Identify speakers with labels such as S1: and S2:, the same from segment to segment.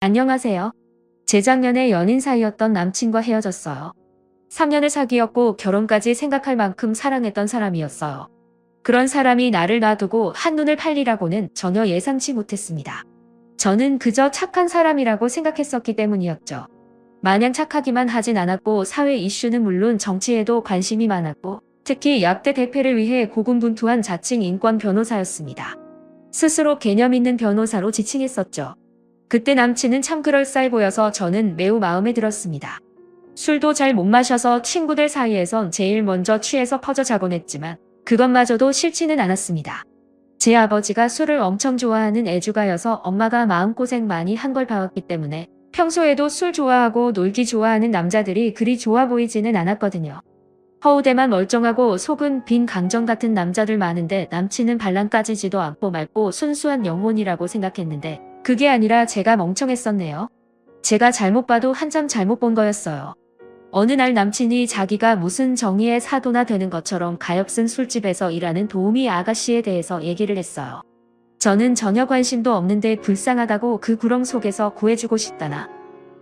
S1: 안녕하세요. 재작년에 연인 사이였던 남친과 헤어졌어요. 3년을 사귀었고 결혼까지 생각할 만큼 사랑했던 사람이었어요. 그런 사람이 나를 놔두고 한눈을 팔리라고는 전혀 예상치 못했습니다. 저는 그저 착한 사람이라고 생각했었기 때문이었죠. 마냥 착하기만 하진 않았고 사회 이슈는 물론 정치에도 관심이 많았고 특히 약대 대패를 위해 고군분투한 자칭 인권 변호사였습니다. 스스로 개념 있는 변호사로 지칭했었죠. 그때 남친은 참 그럴싸해 보여서 저는 매우 마음에 들었습니다. 술도 잘 못 마셔서 친구들 사이에선 제일 먼저 취해서 퍼져 자곤 했지만 그것마저도 싫지는 않았습니다. 제 아버지가 술을 엄청 좋아하는 애주가여서 엄마가 마음고생 많이 한 걸 봐왔기 때문에 평소에도 술 좋아하고 놀기 좋아하는 남자들이 그리 좋아 보이지는 않았거든요. 허우대만 멀쩡하고 속은 빈 강정 같은 남자들 많은데 남친은 발랑 까지지도 않고 맑고 순수한 영혼이라고 생각했는데 그게 아니라 제가 멍청했었네요. 제가 잘못 봐도 한참 잘못 본 거였어요. 어느 날 남친이 자기가 무슨 정의의 사도나 되는 것처럼 가엾은 술집에서 일하는 도우미 아가씨에 대해서 얘기를 했어요. 저는 전혀 관심도 없는데 불쌍하다고 그 구렁 속에서 구해주고 싶다나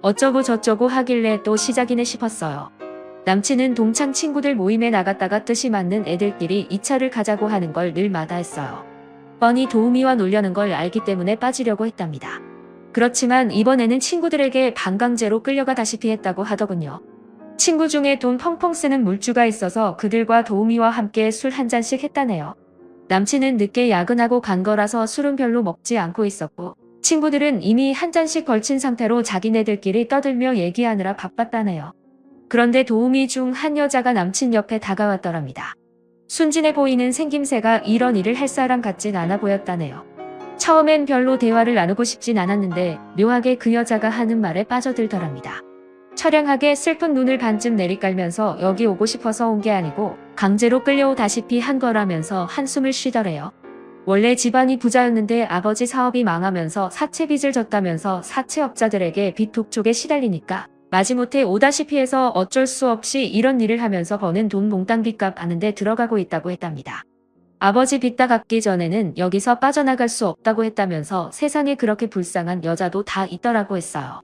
S1: 어쩌고 저쩌고 하길래 또 시작이네 싶었어요. 남친은 동창 친구들 모임에 나갔다가 뜻이 맞는 애들끼리 2차를 가자고 하는 걸 늘 마다했어요. 뻔히 도우미와 놀려는 걸 알기 때문에 빠지려고 했답니다. 그렇지만 이번에는 친구들에게 반강제로 끌려가다시피 했다고 하더군요. 친구 중에 돈 펑펑 쓰는 물주가 있어서 그들과 도우미와 함께 술 한 잔씩 했다네요. 남친은 늦게 야근하고 간 거라서 술은 별로 먹지 않고 있었고 친구들은 이미 한 잔씩 걸친 상태로 자기네들끼리 떠들며 얘기하느라 바빴다네요. 그런데 도우미 중 한 여자가 남친 옆에 다가왔더랍니다. 순진해 보이는 생김새가 이런 일을 할 사람 같진 않아 보였다네요. 처음엔 별로 대화를 나누고 싶진 않았는데 묘하게 그 여자가 하는 말에 빠져들더랍니다. 처량하게 슬픈 눈을 반쯤 내리깔면서 여기 오고 싶어서 온 게 아니고 강제로 끌려오다시피 한 거라면서 한숨을 쉬더래요. 원래 집안이 부자였는데 아버지 사업이 망하면서 사채빚을 졌다면서 사채업자들에게 빚 독촉에 시달리니까 마지못해 오다시피 해서 어쩔 수 없이 이런 일을 하면서 버는 돈 몽땅 빚값 아는데 들어가고 있다고 했답니다. 아버지 빚 다 갚기 전에는 여기서 빠져나갈 수 없다고 했다면서 세상에 그렇게 불쌍한 여자도 다 있더라고 했어요.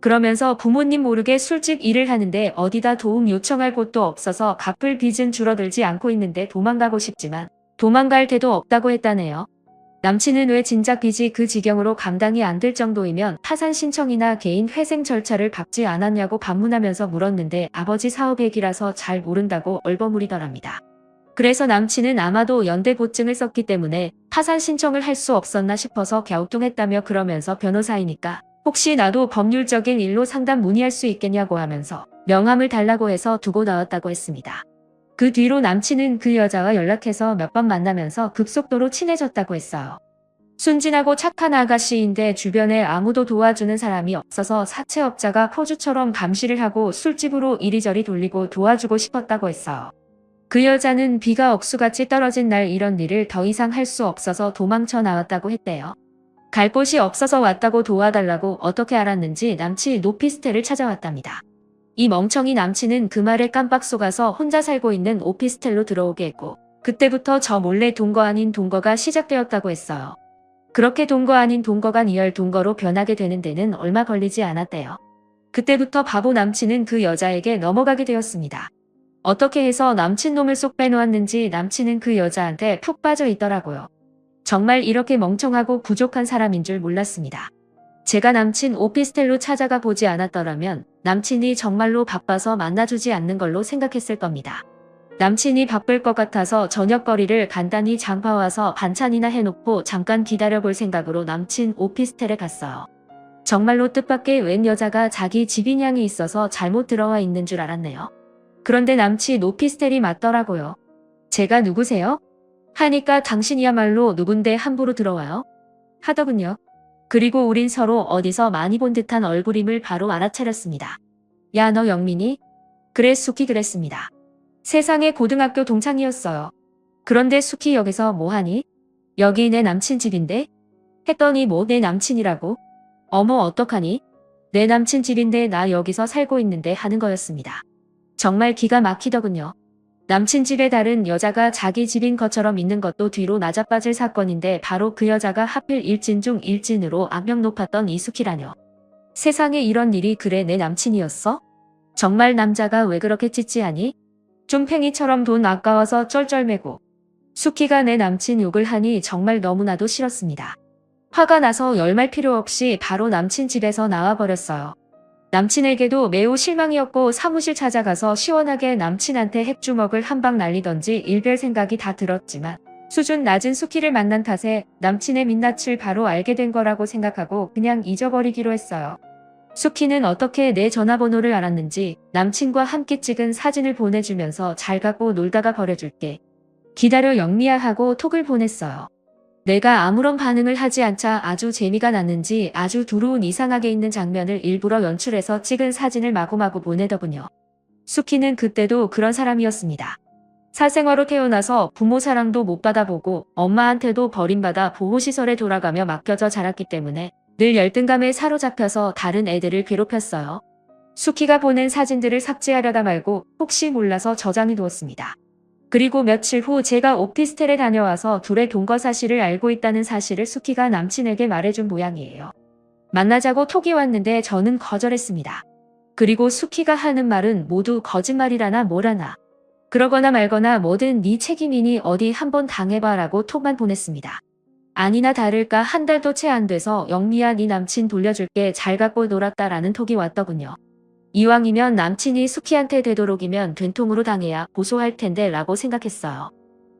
S1: 그러면서 부모님 모르게 술집 일을 하는데 어디다 도움 요청할 곳도 없어서 갚을 빚은 줄어들지 않고 있는데 도망가고 싶지만 도망갈 데도 없다고 했다네요. 남친은 왜 진작 빚이 그 지경으로 감당이 안 될 정도이면 파산 신청이나 개인 회생 절차를 밟지 않았냐고 반문하면서 물었는데 아버지 사업 얘기라서 잘 모른다고 얼버무리더랍니다. 그래서 남친은 아마도 연대보증을 썼기 때문에 파산 신청을 할 수 없었나 싶어서 갸우뚱했다며 그러면서 변호사이니까 혹시 나도 법률적인 일로 상담 문의할 수 있겠냐고 하면서 명함을 달라고 해서 두고 나왔다고 했습니다. 그 뒤로 남친은 그 여자와 연락해서 몇 번 만나면서 급속도로 친해졌다고 했어요. 순진하고 착한 아가씨인데 주변에 아무도 도와주는 사람이 없어서 사채업자가 포주처럼 감시를 하고 술집으로 이리저리 돌리고 도와주고 싶었다고 했어요. 그 여자는 비가 억수같이 떨어진 날 이런 일을 더 이상 할 수 없어서 도망쳐 나왔다고 했대요. 갈 곳이 없어서 왔다고 도와달라고 어떻게 알았는지 남친 오피스텔을 찾아왔답니다. 이 멍청이 남친은 그 말에 깜빡 속아서 혼자 살고 있는 오피스텔로 들어오게 했고 그때부터 저 몰래 동거 아닌 동거가 시작되었다고 했어요. 그렇게 동거 아닌 동거가 리얼 동거로 변하게 되는 데는 얼마 걸리지 않았대요. 그때부터 바보 남친은 그 여자에게 넘어가게 되었습니다. 어떻게 해서 남친 놈을 쏙 빼놓았는지 남친은 그 여자한테 푹 빠져 있더라고요. 정말 이렇게 멍청하고 부족한 사람인 줄 몰랐습니다. 제가 남친 오피스텔로 찾아가 보지 않았더라면 남친이 정말로 바빠서 만나주지 않는 걸로 생각했을 겁니다. 남친이 바쁠 것 같아서 저녁거리를 간단히 장봐와서 반찬이나 해놓고 잠깐 기다려볼 생각으로 남친 오피스텔에 갔어요. 정말로 뜻밖의 웬 여자가 자기 집인양이 있어서 잘못 들어와 있는 줄 알았네요. 그런데 남친 오피스텔이 맞더라고요. 제가 누구세요? 하니까 당신이야말로 누군데 함부로 들어와요? 하더군요. 그리고 우린 서로 어디서 많이 본 듯한 얼굴임을 바로 알아차렸습니다. 야, 너 영민이? 그래, 수키 그랬습니다. 세상에 고등학교 동창이었어요. 그런데 수키 여기서 뭐하니? 여기 내 남친 집인데? 했더니 뭐 내 남친이라고? 어머 어떡하니? 내 남친 집인데 나 여기서 살고 있는데 하는 거였습니다. 정말 기가 막히더군요. 남친 집에 다른 여자가 자기 집인 것처럼 있는 것도 뒤로 나자빠질 사건인데 바로 그 여자가 하필 일진 중 일진으로 악명 높았던 이수키라뇨. 세상에 이런 일이 그래 내 남친이었어? 정말 남자가 왜 그렇게 찌찌하니? 좀 팽이처럼 돈 아까워서 쩔쩔매고. 수키가 내 남친 욕을 하니 정말 너무나도 싫었습니다. 화가 나서 열말 필요 없이 바로 남친 집에서 나와버렸어요. 남친에게도 매우 실망이었고 사무실 찾아가서 시원하게 남친한테 핵주먹을 한 방 날리던지 일별 생각이 다 들었지만 수준 낮은 수키를 만난 탓에 남친의 민낯을 바로 알게 된 거라고 생각하고 그냥 잊어버리기로 했어요. 수키는 어떻게 내 전화번호를 알았는지 남친과 함께 찍은 사진을 보내주면서 잘 갖고 놀다가 버려줄게. 기다려 영미야 하고 톡을 보냈어요. 내가 아무런 반응을 하지 않자 아주 재미가 났는지 아주 두루운 이상하게 있는 장면을 일부러 연출해서 찍은 사진을 마구마구 보내더군요. 수키는 그때도 그런 사람이었습니다. 사생아로 태어나서 부모 사랑도 못 받아보고 엄마한테도 버림받아 보호시설에 돌아가며 맡겨져 자랐기 때문에 늘 열등감에 사로잡혀서 다른 애들을 괴롭혔어요. 수키가 보낸 사진들을 삭제하려다 말고 혹시 몰라서 저장해 두었습니다. 그리고 며칠 후 제가 오피스텔에 다녀와서 둘의 동거 사실을 알고 있다는 사실을 수키가 남친에게 말해준 모양이에요. 만나자고 톡이 왔는데 저는 거절했습니다. 그리고 수키가 하는 말은 모두 거짓말이라나 뭐라나. 그러거나 말거나 뭐든 네 책임이니 어디 한번 당해봐라고 톡만 보냈습니다. 아니나 다를까 한 달도 채 안 돼서 영미야 네 남친 돌려줄게 잘 갖고 놀았다라는 톡이 왔더군요. 이왕이면 남친이 수키한테 되도록이면 된통으로 당해야 고소할 텐데 라고 생각했어요.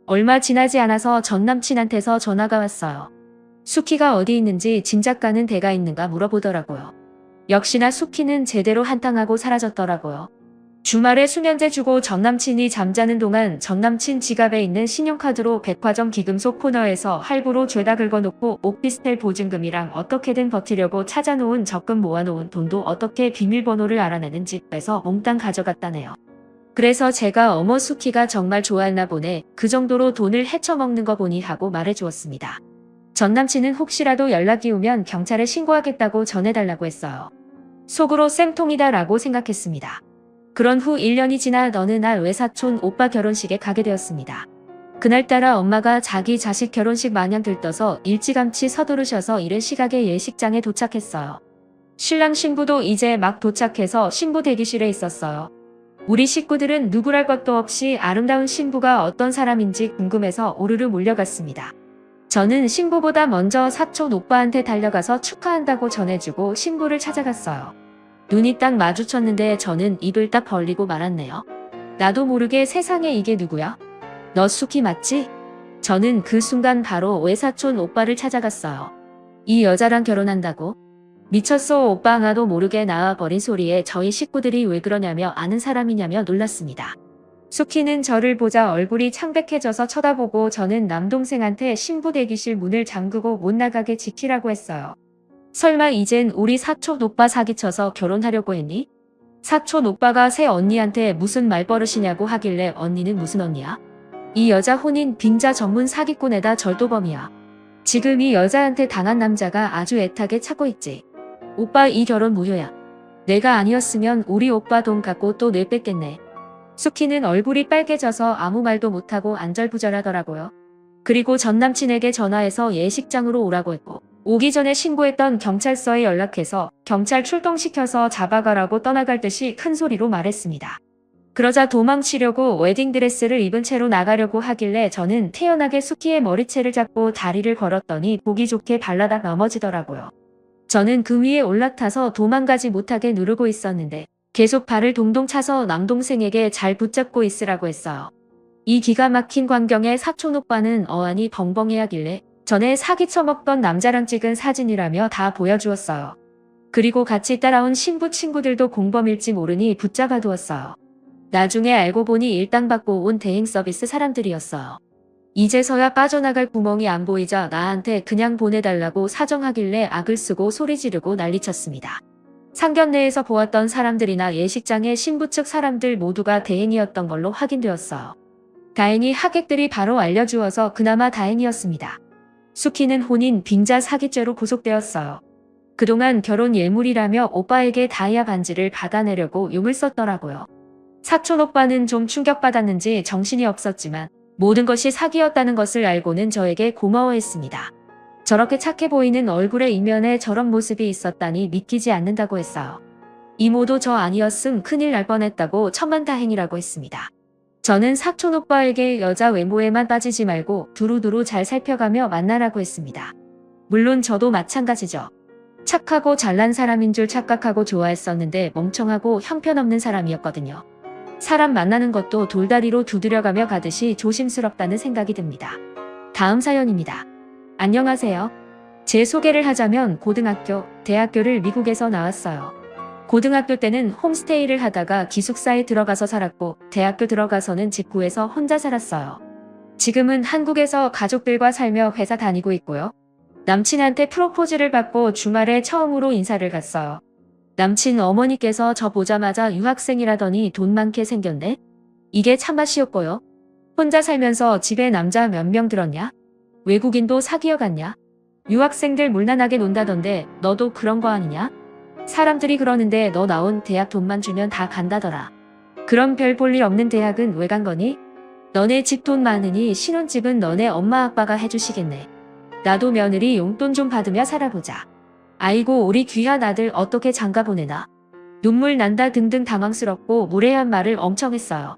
S1: 얼마 지나지 않아서 전 남친한테서 전화가 왔어요. 수키가 어디 있는지 짐작가는 데가 있는가 물어보더라고요. 역시나 수키는 제대로 한탕하고 사라졌더라고요. 주말에 수면제 주고 전남친이 잠자는 동안 전남친 지갑에 있는 신용카드로 백화점 기금속 코너에서 할부로 죄다 긁어놓고 오피스텔 보증금이랑 어떻게든 버티려고 찾아놓은 적금 모아놓은 돈도 어떻게 비밀번호를 알아내는지 빼서 몽땅 가져갔다네요. 그래서 제가 어머 수키가 정말 좋아했나 보네. 그 정도로 돈을 헤쳐먹는 거 보니 하고 말해주었습니다. 전남친은 혹시라도 연락이 오면 경찰에 신고하겠다고 전해달라고 했어요. 속으로 쌤통이다 라고 생각했습니다. 그런 후 1년이 지나 어느 날 외사촌 오빠 결혼식에 가게 되었습니다. 그날따라 엄마가 자기 자식 결혼식 마냥 들떠서 일찌감치 서두르셔서 이른 시각에 예식장에 도착했어요. 신랑 신부도 이제 막 도착해서 신부 대기실에 있었어요. 우리 식구들은 누구랄 것도 없이 아름다운 신부가 어떤 사람인지 궁금해서 오르르 몰려갔습니다. 저는 신부보다 먼저 사촌 오빠한테 달려가서 축하한다고 전해주고 신부를 찾아갔어요. 눈이 딱 마주쳤는데 저는 입을 딱 벌리고 말았네요. 나도 모르게 세상에 이게 누구야? 너 수키 맞지? 저는 그 순간 바로 외사촌 오빠를 찾아갔어요. 이 여자랑 결혼한다고? 미쳤어 오빠 나도 모르게 나와버린 소리에 저희 식구들이 왜 그러냐며 아는 사람이냐며 놀랐습니다. 수키는 저를 보자 얼굴이 창백해져서 쳐다보고 저는 남동생한테 신부 대기실 문을 잠그고 못 나가게 지키라고 했어요. 설마 이젠 우리 사촌 오빠 사기쳐서 결혼하려고 했니? 사촌 오빠가 새 언니한테 무슨 말버릇이냐고 하길래 언니는 무슨 언니야? 이 여자 혼인 빙자 전문 사기꾼에다 절도범이야. 지금 이 여자한테 당한 남자가 아주 애타게 찾고 있지. 오빠 이 결혼 무효야. 내가 아니었으면 우리 오빠 돈 갖고 또 내 뺐겠네. 수키는 얼굴이 빨개져서 아무 말도 못하고 안절부절하더라고요. 그리고 전남친에게 전화해서 예식장으로 오라고 했고 오기 전에 신고했던 경찰서에 연락해서 경찰 출동시켜서 잡아가라고 떠나갈 듯이 큰 소리로 말했습니다. 그러자 도망치려고 웨딩드레스를 입은 채로 나가려고 하길래 저는 태연하게 수키의 머리채를 잡고 다리를 걸었더니 보기 좋게 발라다 넘어지더라고요. 저는 그 위에 올라타서 도망가지 못하게 누르고 있었는데 계속 발을 동동 차서 남동생에게 잘 붙잡고 있으라고 했어요. 이 기가 막힌 광경에 사촌오빠는 어안이 벙벙해하길래 전에 사기 쳐먹던 남자랑 찍은 사진이라며 다 보여주었어요. 그리고 같이 따라온 신부 친구들도 공범일지 모르니 붙잡아 두었어요. 나중에 알고 보니 일당 받고 온 대행 서비스 사람들이었어요. 이제서야 빠져나갈 구멍이 안 보이자 나한테 그냥 보내달라고 사정하길래 악을 쓰고 소리 지르고 난리쳤습니다. 상견례에서 보았던 사람들이나 예식장의 신부 측 사람들 모두가 대행이었던 걸로 확인되었어요. 다행히 하객들이 바로 알려주어서 그나마 다행이었습니다. 수키는 혼인 빙자 사기죄로 구속되었어요. 그동안 결혼 예물이라며 오빠에게 다이아 반지를 받아내려고 욕을 썼더라고요. 사촌 오빠는 좀 충격받았는지 정신이 없었지만 모든 것이 사기였다는 것을 알고는 저에게 고마워했습니다. 저렇게 착해 보이는 얼굴의 이면에 저런 모습이 있었다니 믿기지 않는다고 했어요. 이모도 저 아니었음 큰일 날 뻔했다고 천만다행이라고 했습니다. 저는 사촌 오빠에게 여자 외모에만 빠지지 말고 두루두루 잘 살펴가며 만나라고 했습니다. 물론 저도 마찬가지죠. 착하고 잘난 사람인 줄 착각하고 좋아했었는데 멍청하고 형편없는 사람이었거든요. 사람 만나는 것도 돌다리로 두드려가며 가듯이 조심스럽다는 생각이 듭니다. 다음 사연입니다. 안녕하세요. 제 소개를 하자면 고등학교, 대학교를 미국에서 나왔어요. 고등학교 때는 홈스테이를 하다가 기숙사에 들어가서 살았고 대학교 들어가서는 집 구해서 혼자 살았어요. 지금은 한국에서 가족들과 살며 회사 다니고 있고요. 남친한테 프로포즈를 받고 주말에 처음으로 인사를 갔어요. 남친 어머니께서 저 보자마자 유학생이라더니 돈 많게 생겼네? 이게 참맛이었고요. 혼자 살면서 집에 남자 몇 명 들었냐? 외국인도 사귀어 갔냐? 유학생들 물란하게 논다던데 너도 그런 거 아니냐? 사람들이 그러는데 너 나온 대학 돈만 주면 다 간다더라. 그럼 별 볼 일 없는 대학은 왜 간 거니? 너네 집 돈 많으니 신혼집은 너네 엄마 아빠가 해주시겠네. 나도 며느리 용돈 좀 받으며 살아보자. 아이고 우리 귀한 아들 어떻게 장가 보내나. 눈물 난다 등등 당황스럽고 무례한 말을 엄청 했어요.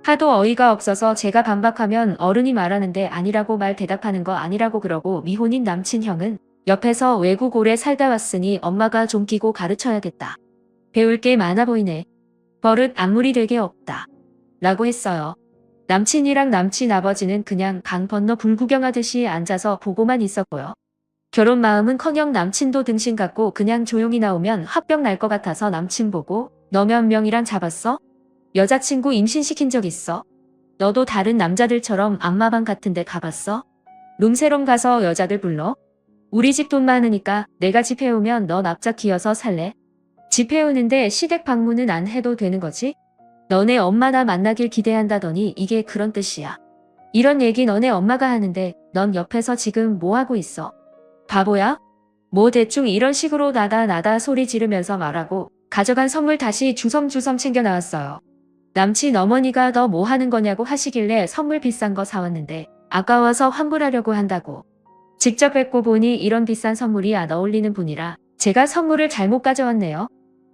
S1: 하도 어이가 없어서 제가 반박하면 어른이 말하는데 아니라고 말 대답하는 거 아니라고 그러고 미혼인 남친 형은 옆에서 외국 오래 살다 왔으니 엄마가 좀 끼고 가르쳐야겠다. 배울 게 많아 보이네. 버릇 악물이 되게 없다. 라고 했어요. 남친이랑 남친 아버지는 그냥 강 건너 불구경하듯이 앉아서 보고만 있었고요. 결혼 마음은커녕 남친도 등신 같고 그냥 조용히 나오면 화병 날 것 같아서 남친 보고 너 몇 명이랑 잡았어? 여자친구 임신시킨 적 있어? 너도 다른 남자들처럼 안마방 같은 데 가봤어? 룸새롬 가서 여자들 불러? 우리 집 돈 많으니까 내가 집 해오면 너 납작 기어서 살래? 집 해오는데 시댁 방문은 안 해도 되는 거지? 너네 엄마 나 만나길 기대한다더니 이게 그런 뜻이야. 이런 얘기 너네 엄마가 하는데 넌 옆에서 지금 뭐 하고 있어? 바보야? 뭐 대충 이런 식으로 나다 소리 지르면서 말하고 가져간 선물 다시 주섬주섬 챙겨 나왔어요. 남친 어머니가 너 뭐 하는 거냐고 하시길래 선물 비싼 거 사왔는데 아까워서 환불하려고 한다고. 직접 뵙고 보니 이런 비싼 선물이 안 어울리는 분이라 제가 선물을 잘못 가져왔네요.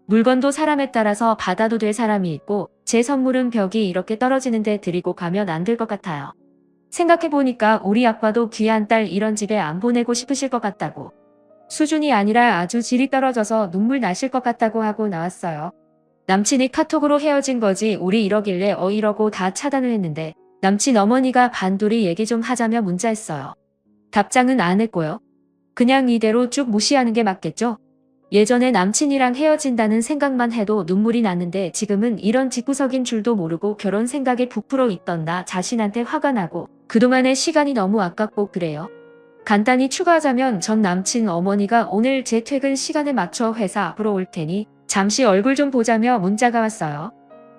S1: 물건도 사람에 따라서 받아도 될 사람이 있고 제 선물은 벽이 이렇게 떨어지는데 드리고 가면 안 될 것 같아요. 생각해보니까 우리 아빠도 귀한 딸 이런 집에 안 보내고 싶으실 것 같다고. 수준이 아니라 아주 질이 떨어져서 눈물 나실 것 같다고 하고 나왔어요. 남친이 카톡으로 헤어진 거지 우리 이러길래 이러고 다 차단을 했는데 남친 어머니가 반둘이 얘기 좀 하자며 문자했어요. 답장은 안 했고요. 그냥 이대로 쭉 무시하는 게 맞겠죠? 예전에 남친이랑 헤어진다는 생각만 해도 눈물이 나는데 지금은 이런 집구석인 줄도 모르고 결혼 생각에 부풀어 있던 나 자신한테 화가 나고 그동안의 시간이 너무 아깝고 그래요. 간단히 추가하자면 전 남친 어머니가 오늘 제 퇴근 시간에 맞춰 회사 앞으로 올 테니 잠시 얼굴 좀 보자며 문자가 왔어요.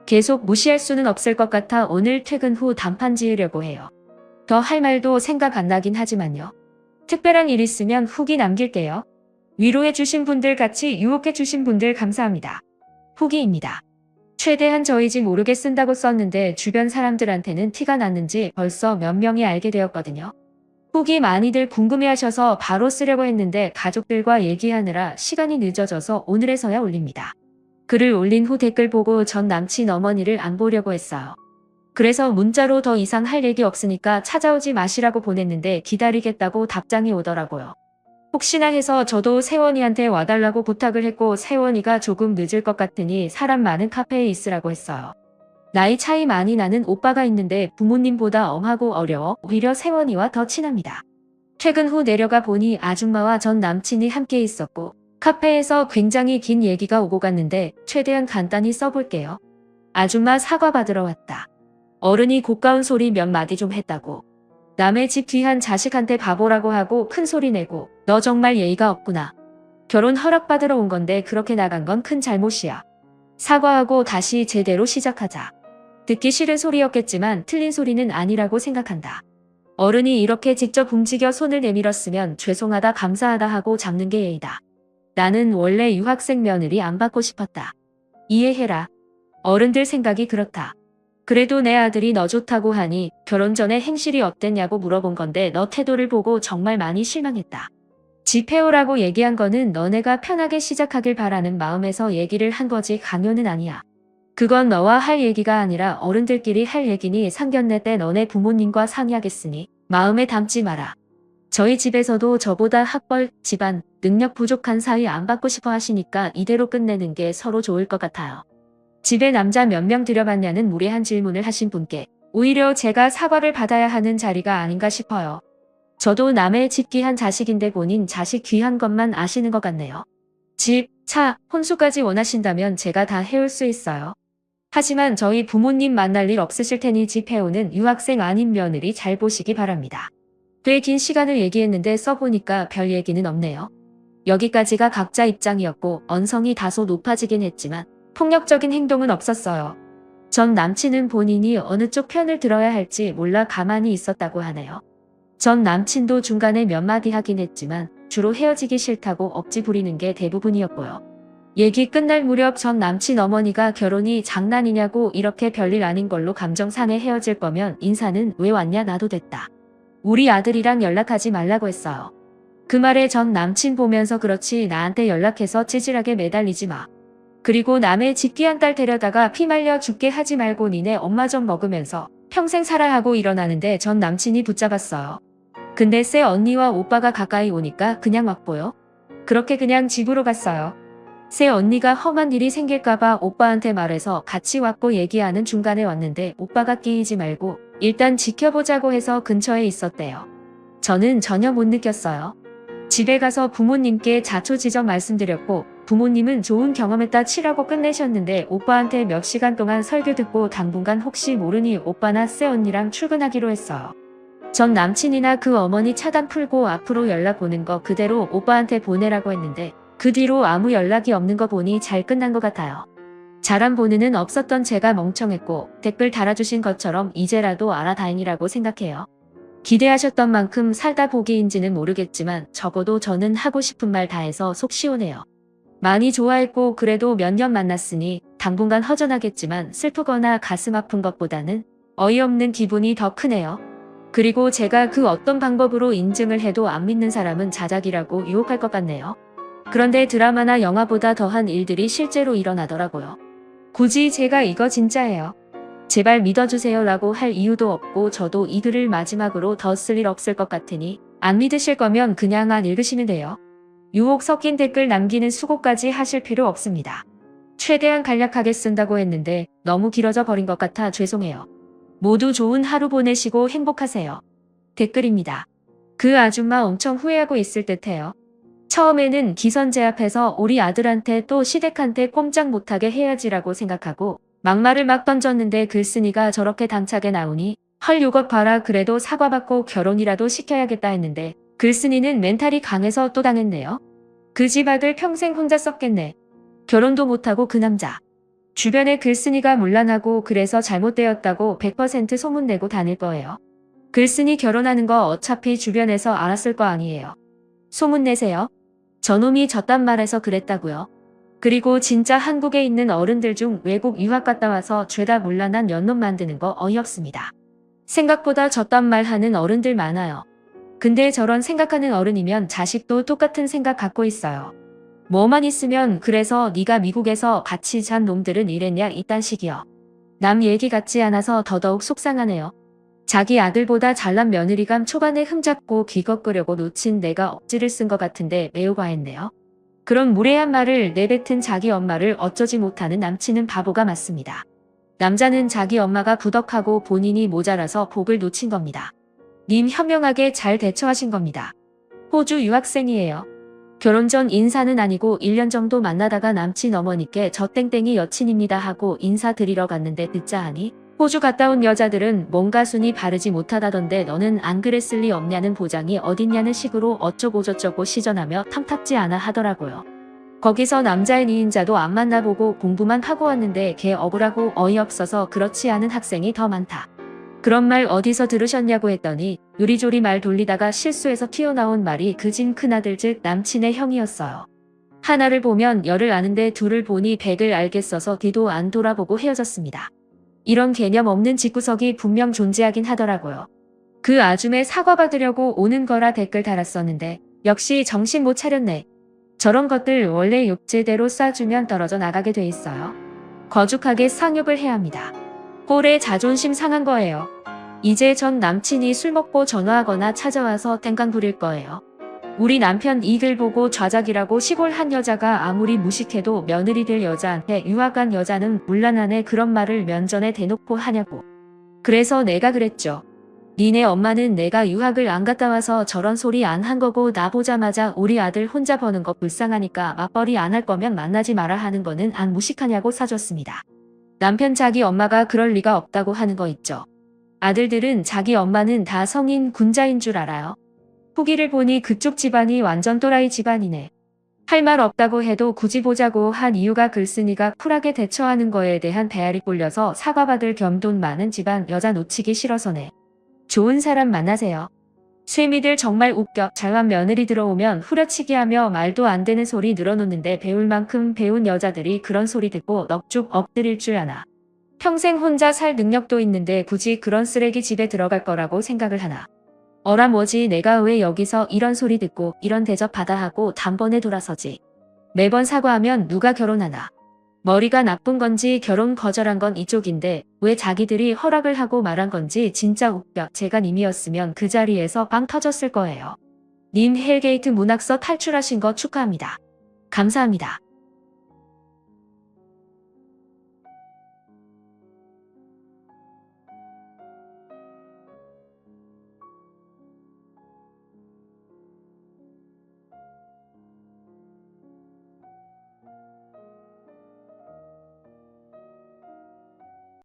S1: 계속 무시할 수는 없을 것 같아 오늘 퇴근 후 단판 지으려고 해요. 더 할 말도 생각 안 나긴 하지만요. 특별한 일 있으면 후기 남길게요. 위로해주신 분들 같이 유혹해주신 분들 감사합니다. 후기입니다. 최대한 저희지 모르게 쓴다고 썼는데 주변 사람들한테는 티가 났는지 벌써 몇 명이 알게 되었거든요. 후기 많이들 궁금해하셔서 바로 쓰려고 했는데 가족들과 얘기하느라 시간이 늦어져서 오늘에서야 올립니다. 글을 올린 후 댓글 보고 전 남친 어머니를 안 보려고 했어요. 그래서 문자로 더 이상 할 얘기 없으니까 찾아오지 마시라고 보냈는데 기다리겠다고 답장이 오더라고요. 혹시나 해서 저도 세원이한테 와달라고 부탁을 했고 세원이가 조금 늦을 것 같으니 사람 많은 카페에 있으라고 했어요. 나이 차이 많이 나는 오빠가 있는데 부모님보다 엄하고 어려워 오히려 세원이와 더 친합니다. 퇴근 후 내려가 보니 아줌마와 전 남친이 함께 있었고 카페에서 굉장히 긴 얘기가 오고 갔는데 최대한 간단히 써볼게요. 아줌마 사과 받으러 왔다. 어른이 고가운 소리 몇 마디 좀 했다고. 남의 집 귀한 자식한테 바보라고 하고 큰 소리 내고 너 정말 예의가 없구나. 결혼 허락받으러 온 건데 그렇게 나간 건 큰 잘못이야. 사과하고 다시 제대로 시작하자. 듣기 싫은 소리였겠지만 틀린 소리는 아니라고 생각한다. 어른이 이렇게 직접 움직여 손을 내밀었으면 죄송하다 감사하다 하고 잡는 게 예의다. 나는 원래 유학생 며느리 안 받고 싶었다. 이해해라. 어른들 생각이 그렇다. 그래도 내 아들이 너 좋다고 하니 결혼 전에 행실이 어땠냐고 물어본 건데 너 태도를 보고 정말 많이 실망했다. 집 해오라고 얘기한 거는 너네가 편하게 시작하길 바라는 마음에서 얘기를 한 거지 강요는 아니야. 그건 너와 할 얘기가 아니라 어른들끼리 할 얘기니 상견례 때 너네 부모님과 상의하겠으니 마음에 담지 마라. 저희 집에서도 저보다 학벌, 집안, 능력 부족한 사위 안 받고 싶어 하시니까 이대로 끝내는 게 서로 좋을 것 같아요. 집에 남자 몇 명 들여봤냐는 무례한 질문을 하신 분께 오히려 제가 사과를 받아야 하는 자리가 아닌가 싶어요. 저도 남의 집 귀한 자식인데 본인 자식 귀한 것만 아시는 것 같네요. 집, 차, 혼수까지 원하신다면 제가 다 해올 수 있어요. 하지만 저희 부모님 만날 일 없으실 테니 집 해오는 유학생 아닌 며느리 잘 보시기 바랍니다. 꽤 긴 시간을 얘기했는데 써보니까 별 얘기는 없네요. 여기까지가 각자 입장이었고 언성이 다소 높아지긴 했지만 폭력적인 행동은 없었어요. 전 남친은 본인이 어느 쪽 편을 들어야 할지 몰라 가만히 있었다고 하네요. 전 남친도 중간에 몇 마디 하긴 했지만 주로 헤어지기 싫다고 억지 부리는 게 대부분이었고요. 얘기 끝날 무렵 전 남친 어머니가 결혼이 장난이냐고 이렇게 별일 아닌 걸로 감정 상해 헤어질 거면 인사는 왜 왔냐 나도 됐다. 우리 아들이랑 연락하지 말라고 했어요. 그 말에 전 남친 보면서 그렇지 나한테 연락해서 찌질하게 매달리지 마. 그리고 남의 집 귀한 딸 데려다가 피 말려 죽게 하지 말고 니네 엄마 좀 먹으면서 평생 살아 하고 일어나는데 전 남친이 붙잡았어요. 근데 새 언니와 오빠가 가까이 오니까 그냥 막 보여. 그렇게 그냥 집으로 갔어요. 새 언니가 험한 일이 생길까봐 오빠한테 말해서 같이 왔고 얘기하는 중간에 왔는데 오빠가 끼이지 말고 일단 지켜보자고 해서 근처에 있었대요. 저는 전혀 못 느꼈어요. 집에 가서 부모님께 자초지정 말씀드렸고 부모님은 좋은 경험했다 치라고 끝내셨는데 오빠한테 몇 시간 동안 설교 듣고 당분간 혹시 모르니 오빠나 새 언니랑 출근하기로 했어요. 전 남친이나 그 어머니 차단 풀고 앞으로 연락 오는 거 그대로 오빠한테 보내라고 했는데 그 뒤로 아무 연락이 없는 거 보니 잘 끝난 것 같아요. 잘한 본은은 없었던 제가 멍청했고 댓글 달아주신 것처럼 이제라도 알아 다행이라고 생각해요. 기대하셨던 만큼 살다 보기인지는 모르겠지만 적어도 저는 하고 싶은 말 다 해서 속 시원해요. 많이 좋아했고 그래도 몇 년 만났으니 당분간 허전하겠지만 슬프거나 가슴 아픈 것보다는 어이없는 기분이 더 크네요. 그리고 제가 그 어떤 방법으로 인증을 해도 안 믿는 사람은 자작이라고 유혹할 것 같네요. 그런데 드라마나 영화보다 더한 일들이 실제로 일어나더라고요. 굳이 제가 이거 진짜예요. 제발 믿어주세요 라고 할 이유도 없고 저도 이 글을 마지막으로 더 쓸 일 없을 것 같으니 안 믿으실 거면 그냥 안 읽으시면 돼요. 유혹 섞인 댓글 남기는 수고까지 하실 필요 없습니다. 최대한 간략하게 쓴다고 했는데 너무 길어져 버린 것 같아 죄송해요. 모두 좋은 하루 보내시고 행복하세요. 댓글입니다. 그 아줌마 엄청 후회하고 있을 듯해요. 처음에는 기선제 앞에서 우리 아들한테 또 시댁한테 꼼짝 못하게 해야지라고 생각하고 막말을 막 던졌는데 글쓴이가 저렇게 당차게 나오니 헐 요것 봐라 그래도 사과받고 결혼이라도 시켜야겠다 했는데 글쓴이는 멘탈이 강해서 또 당했네요. 그 집 아들 평생 혼자 썼겠네. 결혼도 못하고 그 남자. 주변에 글쓴이가 문란하고 그래서 잘못되었다고 100% 소문내고 다닐 거예요. 글쓴이 결혼하는 거 어차피 주변에서 알았을 거 아니에요. 소문내세요. 저놈이 저딴 말해서 그랬다고요. 그리고 진짜 한국에 있는 어른들 중 외국 유학 갔다 와서 죄다 문란한 연놈 만드는 거 어이없습니다. 생각보다 저딴 말 하는 어른들 많아요. 근데 저런 생각하는 어른이면 자식도 똑같은 생각 갖고 있어요. 뭐만 있으면 그래서 네가 미국에서 같이 잔 놈들은 이랬냐 이딴 식이요. 남 얘기 같지 않아서 더더욱 속상하네요. 자기 아들보다 잘난 며느리감 초반에 흠잡고 귀겁으려고 놓친 내가 억지를 쓴 것 같은데 매우 과했네요. 그런 무례한 말을 내뱉은 자기 엄마를 어쩌지 못하는 남친은 바보가 맞습니다. 남자는 자기 엄마가 부덕하고 본인이 모자라서 복을 놓친 겁니다. 님 현명하게 잘 대처하신 겁니다. 호주 유학생이에요. 결혼 전 인사는 아니고 1년 정도 만나다가 남친 어머니께 저 땡땡이 여친입니다 하고 인사드리러 갔는데 듣자 하니 호주 갔다 온 여자들은 뭔가 순이 바르지 못하다던데 너는 안 그랬을 리 없냐는 보장이 어딨냐는 식으로 어쩌고저쩌고 시전하며 탐탁지 않아 하더라고요. 거기서 남자인 2인자도 안 만나보고 공부만 하고 왔는데 걔 억울하고 어이없어서 그렇지 않은 학생이 더 많다. 그런 말 어디서 들으셨냐고 했더니 요리조리 말 돌리다가 실수해서 튀어나온 말이 그 진 큰아들 즉 남친의 형이었어요. 하나를 보면 열을 아는데 둘을 보니 백을 알겠어서 뒤도 안 돌아보고 헤어졌습니다. 이런 개념 없는 집구석이 분명 존재하긴 하더라고요. 그 아줌에 사과받으려고 오는 거라 댓글 달았었는데 역시 정신 못 차렸네. 저런 것들 원래 욕제대로 쏴주면 떨어져 나가게 돼 있어요. 거죽하게 상욕을 해야 합니다. 꼴에 자존심 상한 거예요. 이제 전 남친이 술 먹고 전화하거나 찾아와서 땡깡 부릴 거예요. 우리 남편 이 글 보고 좌작이라고 시골 한 여자가 아무리 무식해도 며느리 될 여자한테 유학 간 여자는 물란하네 그런 말을 면전에 대놓고 하냐고. 그래서 내가 그랬죠. 니네 엄마는 내가 유학을 안 갔다 와서 저런 소리 안 한 거고 나 보자마자 우리 아들 혼자 버는 거 불쌍하니까 맞벌이 안 할 거면 만나지 마라 하는 거는 안 무식하냐고 사줬습니다. 남편 자기 엄마가 그럴 리가 없다고 하는 거 있죠. 아들들은 자기 엄마는 다 성인 군자인 줄 알아요. 후기를 보니 그쪽 집안이 완전 또라이 집안이네. 할 말 없다고 해도 굳이 보자고 한 이유가 글쓴이가 쿨하게 대처하는 거에 대한 배알이 꼴려서 사과받을 겸 돈 많은 집안 여자 놓치기 싫어서네. 좋은 사람 만나세요. 쇠미들 정말 웃겨. 잘난 며느리 들어오면 후려치기 하며 말도 안 되는 소리 늘어놓는데 배울 만큼 배운 여자들이 그런 소리 듣고 넋쭉 엎드릴 줄 아나. 평생 혼자 살 능력도 있는데 굳이 그런 쓰레기 집에 들어갈 거라고 생각을 하나. 어라 뭐지 내가 왜 여기서 이런 소리 듣고 이런 대접 받아 하고 단번에 돌아서지. 매번 사과하면 누가 결혼하나. 머리가 나쁜 건지 결혼 거절한 건 이쪽인데 왜 자기들이 허락을 하고 말한 건지 진짜 웃겨. 제가 님이었으면 그 자리에서 빵 터졌을 거예요. 님 헬게이트 문학서 탈출하신 거 축하합니다. 감사합니다.